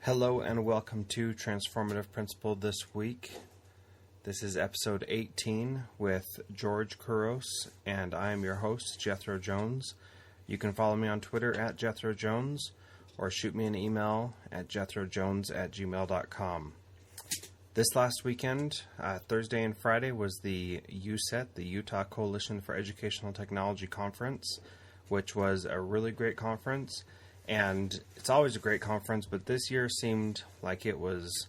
Hello and welcome to Transformative Principal this week. This is episode 18 with George Couros, and I am your host, Jethro Jones. You can follow me on Twitter at Jethro Jones, or shoot me an email at jethrojones@gmail.com. This last weekend, Thursday and Friday, was the UCET, the Utah Coalition for Educational Technology Conference, which was a really great conference. And it's always a great conference, but this year seemed like it was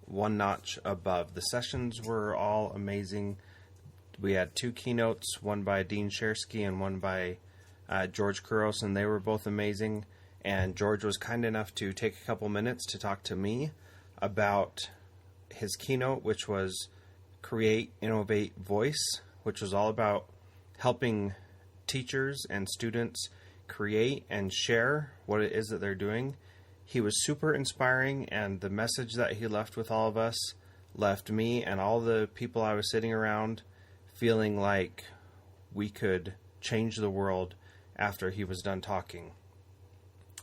one notch above. The sessions were all amazing. We had two keynotes, one by Dean Shersky and one by George Couros, and they were both amazing. And George was kind enough to take a couple minutes to talk to me about his keynote, which was Create, Innovate, Voice, which was all about helping teachers and students create and share what it is that they're doing. He was super inspiring, and the message that he left with all of us left me and all the people I was sitting around feeling like we could change the world after he was done talking.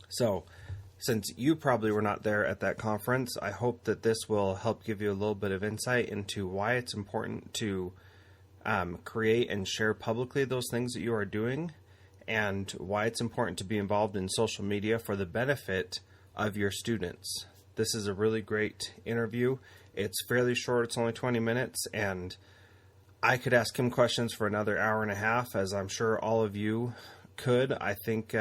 So, since you probably were not there at that conference, I hope that this will help give you a little bit of insight into why it's important to create and share publicly those things that you are doing, and why it's important to be involved in social media for the benefit of your students. This is a really great interview. It's fairly short. It's only 20 minutes, and I could ask him questions for another hour and a half, as I'm sure all of you could. I think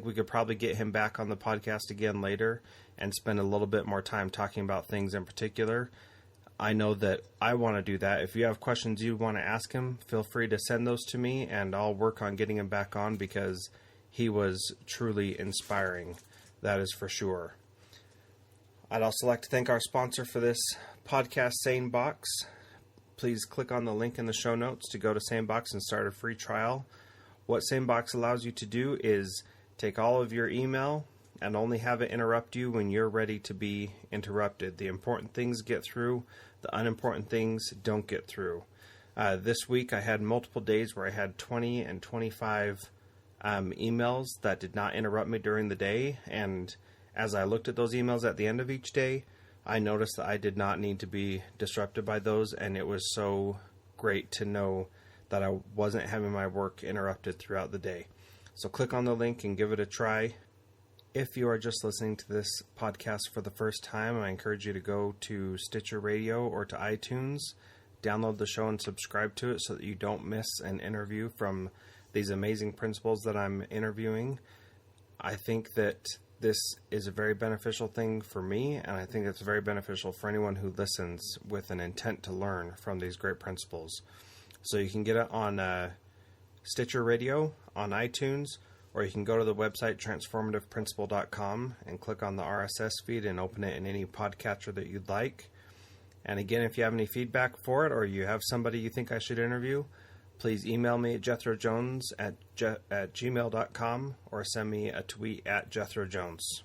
we could probably get him back on the podcast again later and spend a little bit more time talking about things in particular. I know that I want to do that. If you have questions you want to ask him, feel free to send those to me, and I'll work on getting him back on because he was truly inspiring. That is for sure. I'd also like to thank our sponsor for this podcast, SaneBox. Please click on the link in the show notes to go to SaneBox and start a free trial. What SaneBox allows you to do is take all of your email and only have it interrupt you when you're ready to be interrupted. The important things get through. The unimportant things don't get through. This week I had multiple days where I had 20 and 25 emails that did not interrupt me during the day. And as I looked at those emails at the end of each day, I noticed that I did not need to be disrupted by those. And it was so great to know that I wasn't having my work interrupted throughout the day. So click on the link and give it a try. If you are just listening to this podcast for the first time, I encourage you to go to Stitcher Radio or to iTunes, download the show and subscribe to it so that you don't miss an interview from these amazing principals that I'm interviewing. I think that this is a very beneficial thing for me, and I think it's very beneficial for anyone who listens with an intent to learn from these great principals. So you can get it on Stitcher Radio, on iTunes, or you can go to the website transformativeprincipal.com and click on the RSS feed and open it in any podcatcher that you'd like. And again, if you have any feedback for it, or you have somebody you think I should interview, please email me at jethrojones@gmail.com or send me a tweet at jethrojones.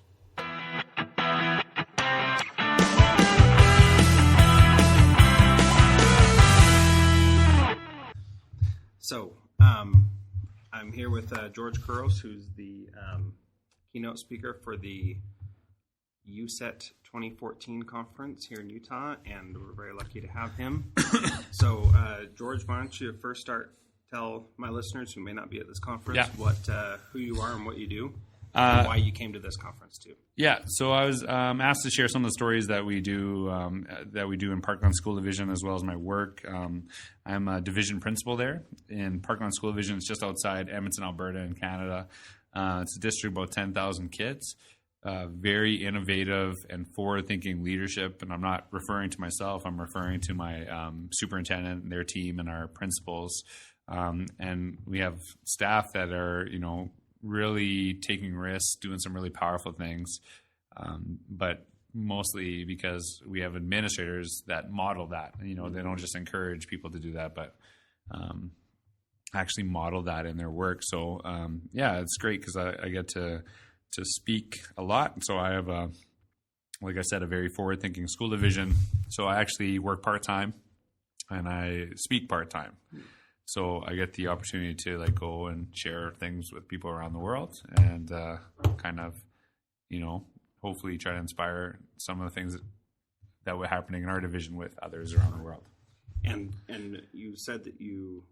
So, I'm here with George Couros, who's the keynote speaker for the UCET 2014 conference here in Utah, and we're very lucky to have him. So, George, why don't you first tell my listeners who may not be at this conference who you are and what you do, and why you came to this conference too. Yeah, so I was asked to share some of the stories that we do in Parkland School Division, as well as my work. I'm a division principal there in Parkland School Division. It's just outside Edmonton, Alberta, in Canada. It's a district of about 10,000 kids. Very innovative and forward-thinking leadership, and I'm not referring to myself. I'm referring to my superintendent and their team and our principals. And we have staff that are, really taking risks, doing some really powerful things, but mostly because we have administrators that model that. They don't just encourage people to do that, but actually model that in their work. So it's great because I get to speak a lot. So I have like I said, a very forward-thinking school division. So I actually work part-time and I speak part-time. So I get the opportunity to go and share things with people around the world and kind of, hopefully try to inspire some of the things that were happening in our division with others around the world. And you said that you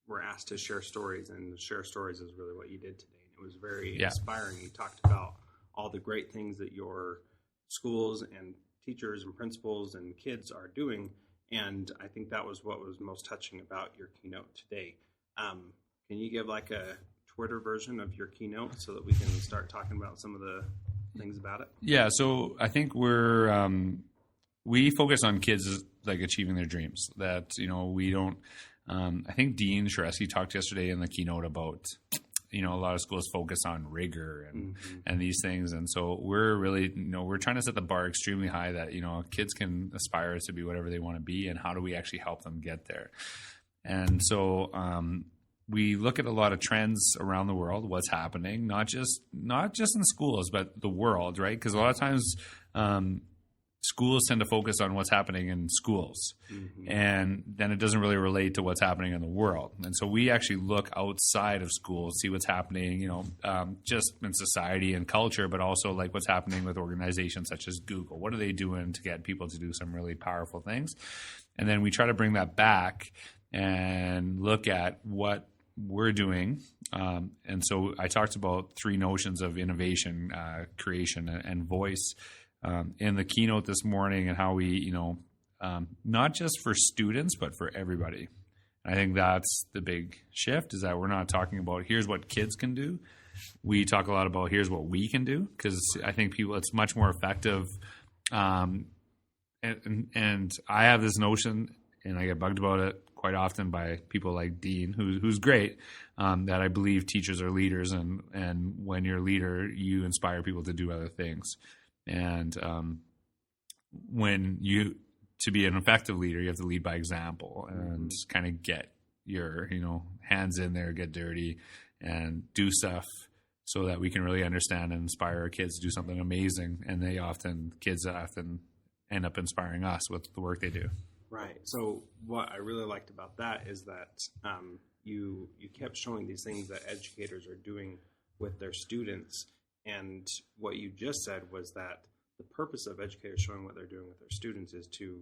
were asked to share stories, and share stories is really what you did today. And it was very inspiring. You talked about all the great things that your schools and teachers and principals and kids are doing, and I think that was what was most touching about your keynote today. Can you give like a Twitter version of your keynote so that we can start talking about some of the things about it? Yeah, so I think we focus on kids like achieving their dreams. That, we don't. I think Dean Sharesky talked yesterday in the keynote about, a lot of schools focus on rigor and these things, and so we're really, we're trying to set the bar extremely high that kids can aspire to be whatever they want to be, and how do we actually help them get there? And so we look at a lot of trends around the world, what's happening, not just in schools, but the world, right? Because a lot of times schools tend to focus on what's happening in schools, and then it doesn't really relate to what's happening in the world. And so we actually look outside of schools, see what's happening, just in society and culture, but also like what's happening with organizations such as Google. What are they doing to get people to do some really powerful things? And then we try to bring that back and look at what we're doing. And so I talked about 3 notions of innovation, creation, and voice in the keynote this morning, and how we, not just for students, but for everybody. And I think that's the big shift, is that we're not talking about here's what kids can do. We talk a lot about here's what we can do, because I think it's much more effective. And I have this notion, and I get bugged about it quite often by people like Dean, who's great, that I believe teachers are leaders, and when you're a leader, you inspire people to do other things. And to be an effective leader, you have to lead by example and kind of get your, hands in there, get dirty, and do stuff so that we can really understand and inspire our kids to do something amazing. And kids often end up inspiring us with the work they do. Right. So what I really liked about that is that you kept showing these things that educators are doing with their students. And what you just said was that the purpose of educators showing what they're doing with their students is to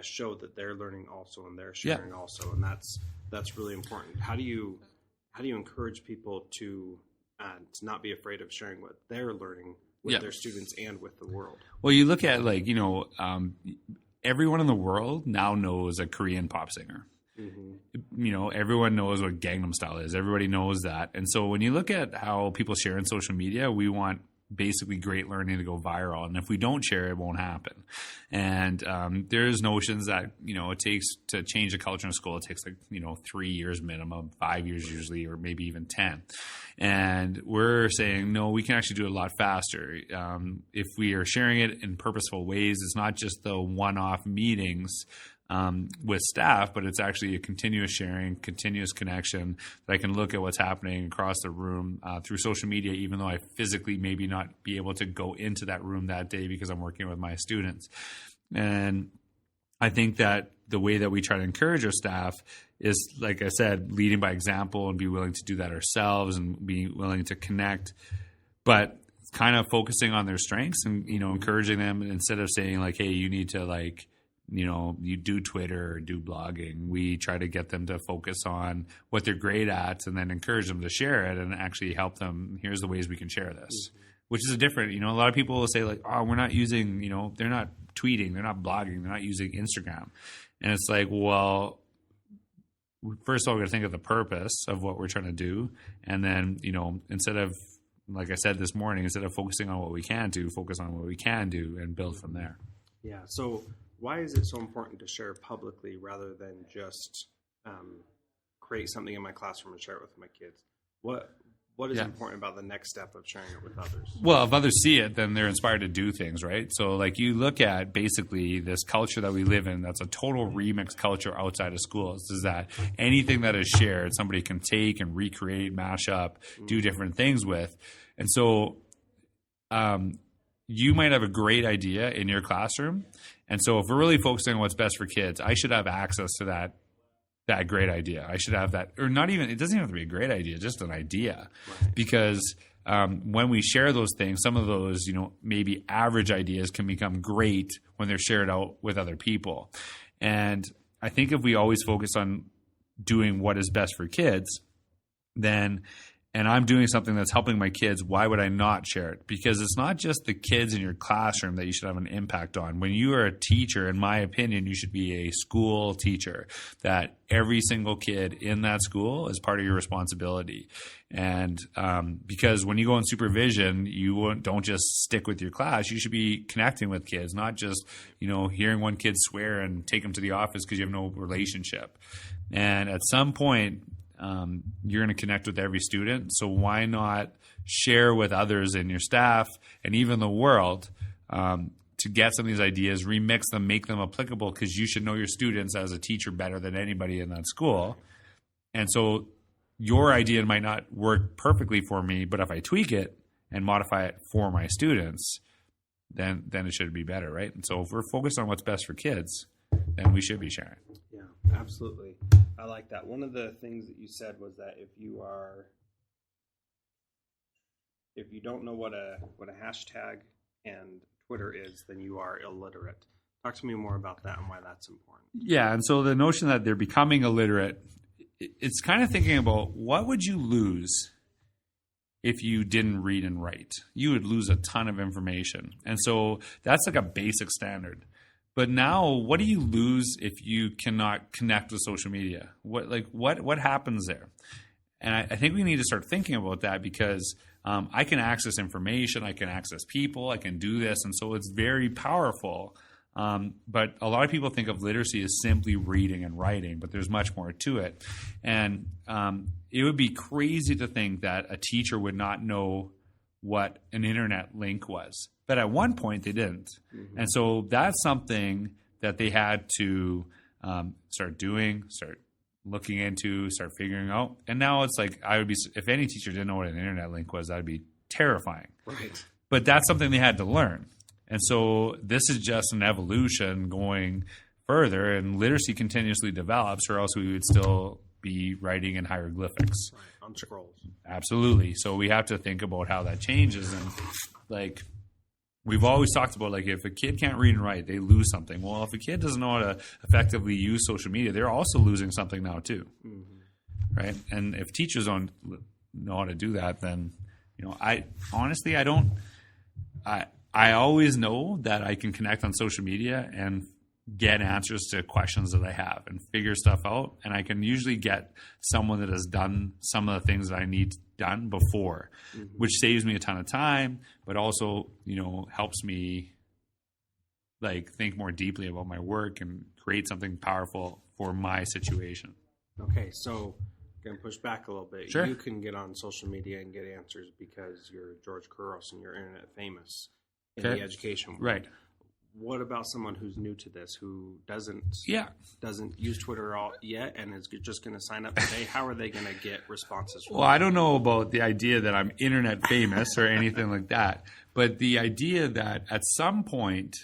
show that they're learning also, and they're sharing also, and that's really important. How do you encourage people to not be afraid of sharing what they're learning with their students and with the world? Well, you look at everyone in the world now knows a Korean pop singer. Everyone knows what Gangnam Style is. Everybody knows that. And so when you look at how people share in social media, we want basically great learning to go viral. And if we don't share, it won't happen. And there's notions that, it takes to change a culture in school. It takes 3 years minimum, 5 years usually, or maybe even 10. And we're saying, no, we can actually do it a lot faster. If we are sharing it in purposeful ways, it's not just the one-off meetings with staff, but it's actually a continuous sharing, continuous connection that I can look at what's happening across the room through social media, even though I physically maybe not be able to go into that room that day because I'm working with my students. And I think that the way that we try to encourage our staff is, like I said, leading by example, and be willing to do that ourselves and be willing to connect, but kind of focusing on their strengths and, encouraging them instead of saying like, hey, you need to you do Twitter or do blogging. We try to get them to focus on what they're great at, and then encourage them to share it and actually help them. Here's the ways we can share this, which is a different, a lot of people will say like, oh, we're not using, they're not tweeting, they're not blogging, they're not using Instagram. And it's like, well, first of all, we're going to think of the purpose of what we're trying to do. And then, instead of, like I said this morning, instead of focusing on what we can do, focus on what we can do and build from there. Yeah. So why is it so important to share publicly rather than just create something in my classroom and share it with my kids? What is important about the next step of sharing it with others? Well, if others see it, then they're inspired to do things, right? So like you look at basically this culture that we live in, that's a total remix culture outside of schools, is that anything that is shared, somebody can take and recreate, mash up, do different things with. And so you might have a great idea in your classroom. And so if we're really focusing on what's best for kids, I should have access to that great idea. I should have that, or not even, it doesn't even have to be a great idea, just an idea. Right. Because when we share those things, some of those, maybe average ideas can become great when they're shared out with other people. And I think if we always focus on doing what is best for kids, then, and I'm doing something that's helping my kids, why would I not share it? Because it's not just the kids in your classroom that you should have an impact on. When you are a teacher, in my opinion, you should be a school teacher, that every single kid in that school is part of your responsibility. And because when you go on supervision, don't just stick with your class. You should be connecting with kids, not just, hearing one kid swear and take them to the office because you have no relationship. And at some point, you're going to connect with every student. So why not share with others in your staff and even the world to get some of these ideas, remix them, make them applicable, because you should know your students as a teacher better than anybody in that school. And so your idea might not work perfectly for me, but if I tweak it and modify it for my students, then it should be better, right? And so if we're focused on what's best for kids, then we should be sharing. Yeah, absolutely. I like that. One of the things that you said was that if you don't know what a hashtag and Twitter is, then you are illiterate. Talk to me more about that and why that's important. Yeah, and so the notion that they're becoming illiterate, it's kind of thinking about what would you lose if you didn't read and write? You would lose a ton of information. And so that's like a basic standard. But now, what do you lose if you cannot connect with social media? What happens there? And I think we need to start thinking about that, because I can access information, I can access people, I can do this, and so it's very powerful. But a lot of people think of literacy as simply reading and writing, but there's much more to it. And it would be crazy to think that a teacher would not know what an internet link was. But at one point they didn't. Mm-hmm. And so that's something that they had to start doing, start looking into, start figuring out. And now it's like, if any teacher didn't know what an internet link was, that'd be terrifying. Right. But that's something they had to learn. And so this is just an evolution going further, and literacy continuously develops, or else we would still be writing in hieroglyphics. Right, on scrolls. Absolutely. So we have to think about how that changes. And like we've always talked about, like if a kid can't read and write, they lose something. Well, if a kid doesn't know how to effectively use social media, they're also losing something now too. Mm-hmm. Right? And if teachers don't know how to do that, then, I always know that I can connect on social media and get answers to questions that I have and figure stuff out. And I can usually get someone that has done some of the things that I need done before, mm-hmm. which saves me a ton of time, but also, helps me like think more deeply about my work and create something powerful for my situation. Okay. So going to push back a little bit. Sure. You can get on social media and get answers because you're George Couros and you're internet famous in the education world. Right. What about someone who's new to this, who doesn't use Twitter yet and is just going to sign up today? How are they going to get responses from I don't know about the idea that I'm internet famous or anything like that, but the idea that at some point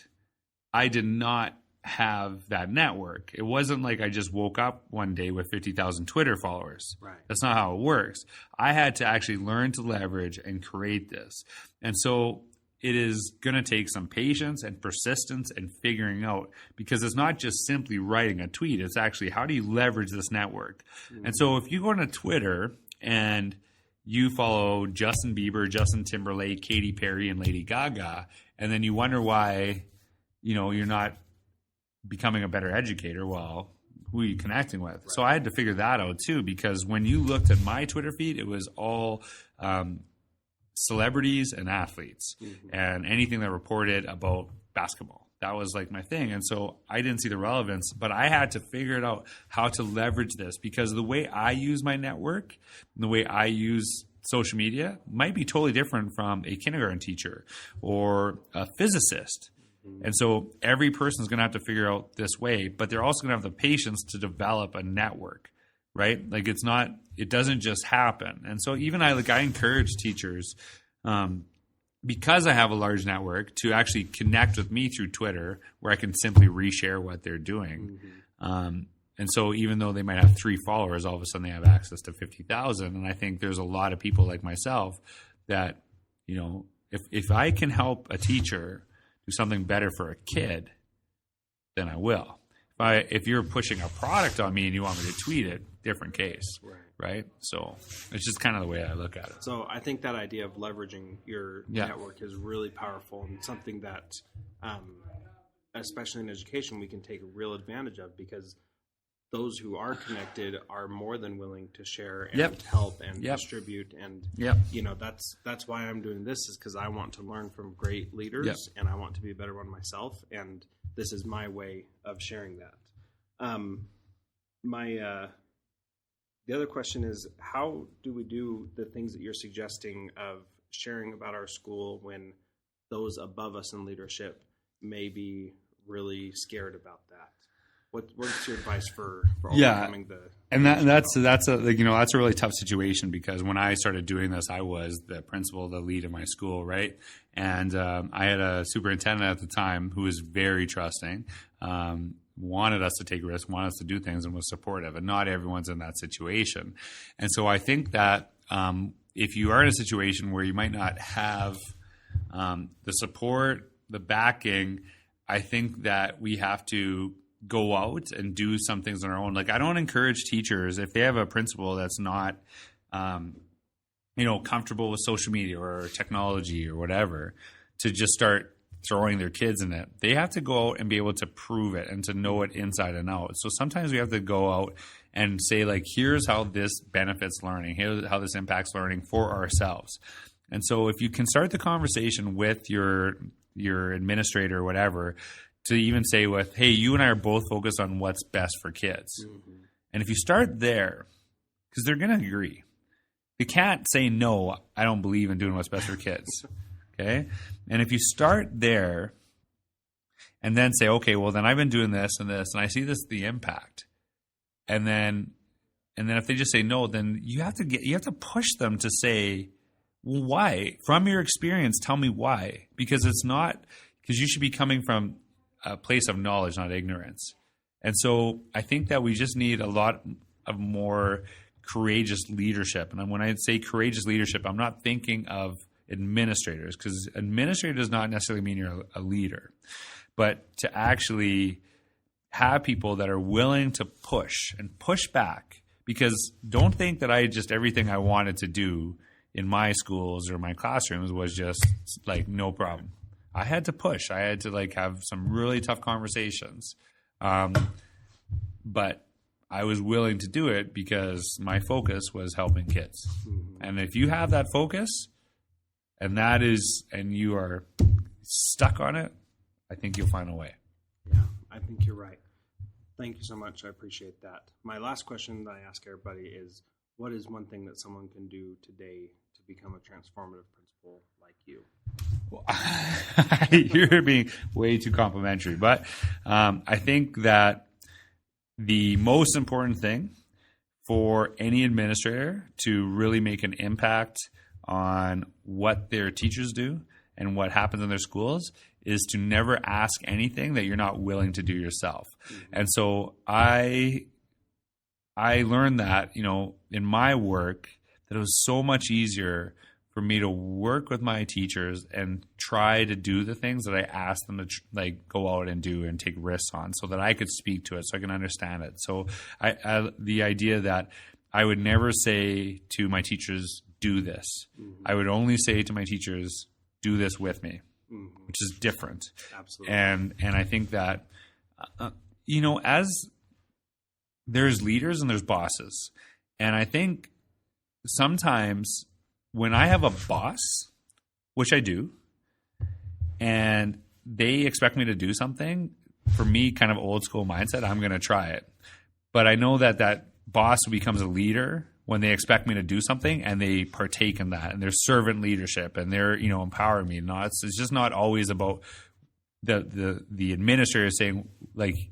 I did not have that network. It wasn't like I just woke up one day with 50,000 Twitter followers. Right. That's not how it works. I had to actually learn to leverage and create this. And so it is going to take some patience and persistence and figuring out, because it's not just simply writing a tweet. It's actually, how do you leverage this network? Mm-hmm. And so if you go on Twitter and you follow Justin Bieber, Justin Timberlake, Katy Perry, and Lady Gaga, and then you wonder why, you're not becoming a better educator, well, who are you connecting with? Right. So I had to figure that out too, because when you looked at my Twitter feed, it was all celebrities and athletes, mm-hmm. and anything that reported about basketball. That was like my thing. And so I didn't see the relevance, but I had to figure it out how to leverage this, because the way I use my network and the way I use social media might be totally different from a kindergarten teacher or a physicist. Mm-hmm. And so every person is going to have to figure out this way, but they're also going to have the patience to develop a network. Right? Like it doesn't just happen. And so even I encourage teachers, because I have a large network, to actually connect with me through Twitter, where I can simply reshare what they're doing. Mm-hmm. And so even though they might have 3 followers, all of a sudden they have access to 50,000. And I think there's a lot of people like myself that, if I can help a teacher do something better for a kid, then I will. If you're pushing a product on me and you want me to tweet it, different case, right? So it's just kind of the way I look at it. So I think that idea of leveraging your network is really powerful and something that, especially in education, we can take real advantage of, because those who are connected are more than willing to share and help and distribute. And, that's why I'm doing this, is because I want to learn from great leaders and I want to be a better one myself. And this is my way of sharing that. The other question is, how do we do the things that you're suggesting of sharing about our school when those above us in leadership may be really scared about that? What's your advice for overcoming the? And that's a really tough situation, because when I started doing this, I was the principal, the lead of my school, right? And I had a superintendent at the time who was very trusting, wanted us to take risks, wanted us to do things, and was supportive. And not everyone's in that situation. And so I think that if you are in a situation where you might not have the support, the backing, I think that we have to go out and do some things on our own. Like, I don't encourage teachers, if they have a principal that's not, comfortable with social media or technology or whatever, to just start throwing their kids in it. They have to go out and be able to prove it and to know it inside and out. So sometimes we have to go out and say, like, here's how this benefits learning. Here's how this impacts learning for ourselves. And so if you can start the conversation with your administrator or whatever, to even say with, hey, you and I are both focused on what's best for kids. Mm-hmm. And if you start there, because they're going to agree. They can't say, no, I don't believe in doing what's best for kids. Okay? And if you start there and then say, okay, well, then I've been doing this and this, and I see the impact. And then if they just say no, then you have to push them to say, well, why? From your experience, tell me why. Because you should be coming from a place of knowledge, not ignorance. And so I think that we just need a lot of more courageous leadership. And when I say courageous leadership, I'm not thinking of administrators, because administrator does not necessarily mean you're a leader. But to actually have people that are willing to push and push back, because don't think that everything I wanted to do in my schools or my classrooms was just like no problem. I had to push. I had to have some really tough conversations. But I was willing to do it because my focus was helping kids. Mm-hmm. And if you have that focus and you are stuck on it, I think you'll find a way. Yeah, I think you're right. Thank you so much. I appreciate that. My last question that I ask everybody is, what is one thing that someone can do today to become a transformative principal like you? Well, you're being way too complimentary, but I think that the most important thing for any administrator to really make an impact on what their teachers do and what happens in their schools is to never ask anything that you're not willing to do yourself. Mm-hmm. And so I learned that, in my work, that it was so much easier for me to work with my teachers and try to do the things that I asked them to go out and do and take risks on, so that I could speak to it, so I can understand it. So the idea that I would never say to my teachers, do this. Mm-hmm. I would only say to my teachers, do this with me, mm-hmm. which is different. Absolutely. And I think that, as there's leaders and there's bosses. And I think sometimes when I have a boss, which I do, and they expect me to do something, for me, kind of old school mindset, I'm going to try it. But I know that boss becomes a leader when they expect me to do something and they partake in that, and there's servant leadership and they're, empowering me. It's just not always about the administrator saying,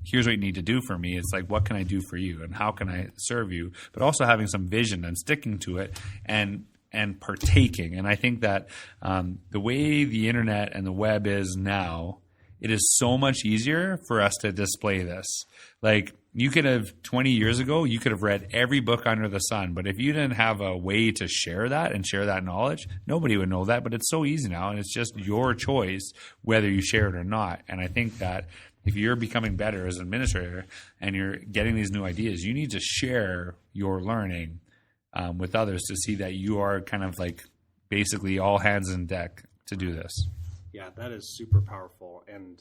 here's what you need to do for me. It's what can I do for you and how can I serve you? But also having some vision and sticking to it and partaking. And I think that the way the internet and the web is now, it is so much easier for us to display this. you could have 20 years ago, you could have read every book under the sun. But if you didn't have a way to share that and share that knowledge, nobody would know that. But it's so easy now, and it's just your choice whether you share it or not. And I think that if you're becoming better as an administrator and you're getting these new ideas, you need to share your learning with others to see that you are kind of like basically all hands on deck to do this. Yeah, that is super powerful. And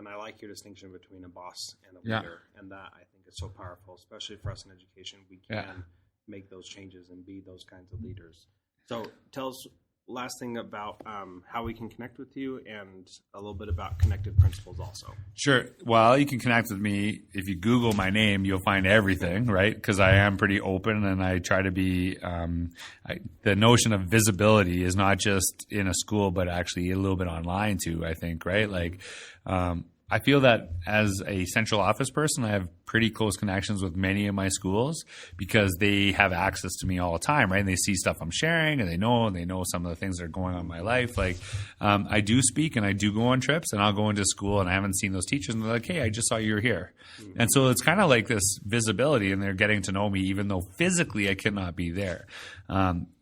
I like your distinction between a boss and a leader. And that I think is so powerful, especially for us in education. We can make those changes and be those kinds of leaders. So tell us last thing about how we can connect with you and a little bit about connected principles also. Sure. Well, you can connect with me. If you Google my name, you'll find everything, right? Because I am pretty open, and I try to be the notion of visibility is not just in a school, but actually a little bit online too, I think, right? Like I feel that as a central office person, I have pretty close connections with many of my schools because they have access to me all the time, right? And they see stuff I'm sharing, and they know some of the things that are going on in my life. Like I do speak and I do go on trips, and I'll go into school and I haven't seen those teachers, and they're like, hey, I just saw you were here. Mm-hmm. And so it's kind of like this visibility, and they're getting to know me even though physically I cannot be there.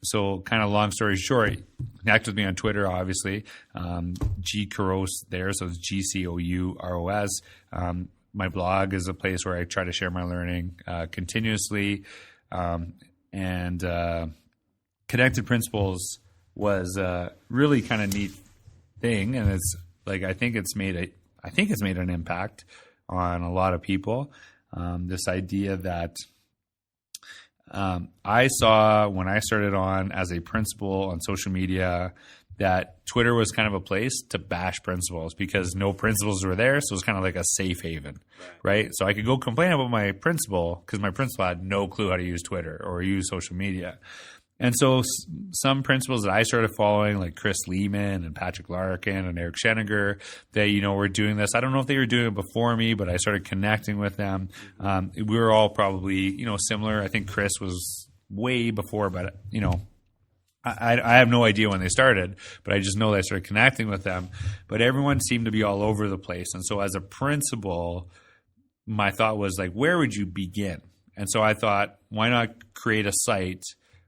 So kind of long story short, connect with me on Twitter, obviously. G Couros there, so it's GCOUROS. My blog is a place where I try to share my learning continuously. And Connected Principles was a really kind of neat thing, and it's like I think it's made an impact on a lot of people. This idea that I saw when I started on as a principal on social media that Twitter was kind of a place to bash principals because no principals were there. So it was kind of like a safe haven, right? So I could go complain about my principal because my principal had no clue how to use Twitter or use social media. And so some principals that I started following, like Chris Lehman and Patrick Larkin and Eric Schenniger, they, were doing this. I don't know if they were doing it before me, but I started connecting with them. We were all probably, similar. I think Chris was way before, but, I have no idea when they started, but I just know that I started connecting with them. But everyone seemed to be all over the place. And so as a principal, my thought was like, where would you begin? And so I thought, why not create a site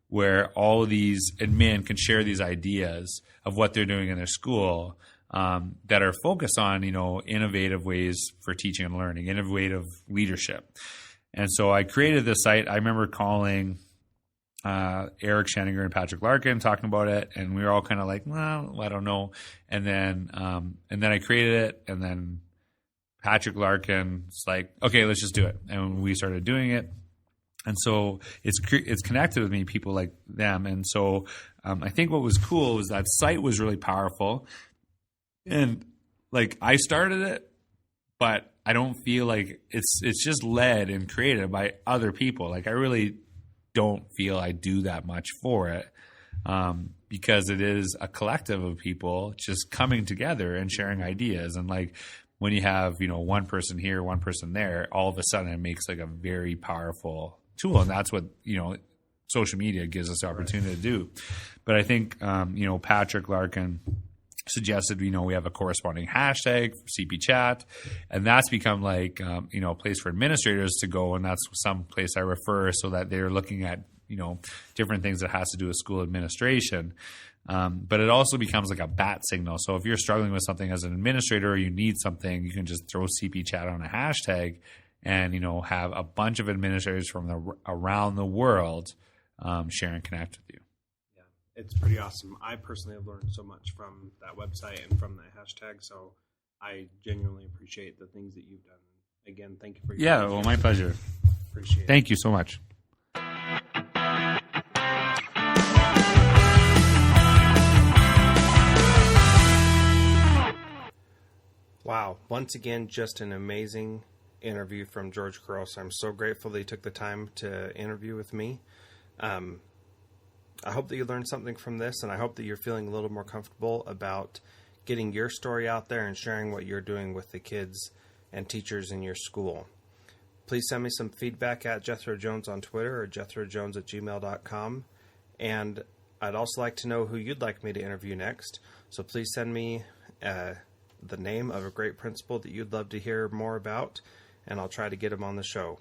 where all of these admin can share these ideas of what they're doing in their school that are focused on, innovative ways for teaching and learning, innovative leadership. And so I created this site. I remember calling Eric Schenniger and Patrick Larkin talking about it, and we were all kind of like, well, I don't know. And then I created it, and then Patrick Larkin's like, okay, let's just do it. And we started doing it. And so it's connected with me, people like them. And so I think what was cool was that site was really powerful. And like I started it, but I don't feel like it's just led and created by other people. Like I really don't feel I do that much for it because it is a collective of people just coming together and sharing ideas. And like when you have, one person here, one person there, all of a sudden it makes like a very powerful tool. And that's what, social media gives us the opportunity to do. But I think, Patrick Larkin suggested, we have a corresponding hashtag for CP chat, and that's become like, a place for administrators to go. And that's some place I refer so that they're looking at, different things that has to do with school administration. But it also becomes like a bat signal. So if you're struggling with something as an administrator or you need something, you can just throw CP chat on a hashtag and, have a bunch of administrators from around the world share and connect with you. Yeah, it's pretty awesome. I personally have learned so much from that website and from that hashtag, so I genuinely appreciate the things that you've done. Again, thank you for your time. Well, my pleasure. Appreciate it. Thank you so much. Wow. Once again, just an amazing interview from George Couros. I'm so grateful that he took the time to interview with me. I hope that you learned something from this, and I hope that you're feeling a little more comfortable about getting your story out there and sharing what you're doing with the kids and teachers in your school. Please send me some feedback at Jethro Jones on Twitter or jethrojones@gmail.com. And I'd also like to know who you'd like me to interview next. So please send me the name of a great principal that you'd love to hear more about, and I'll try to get him on the show.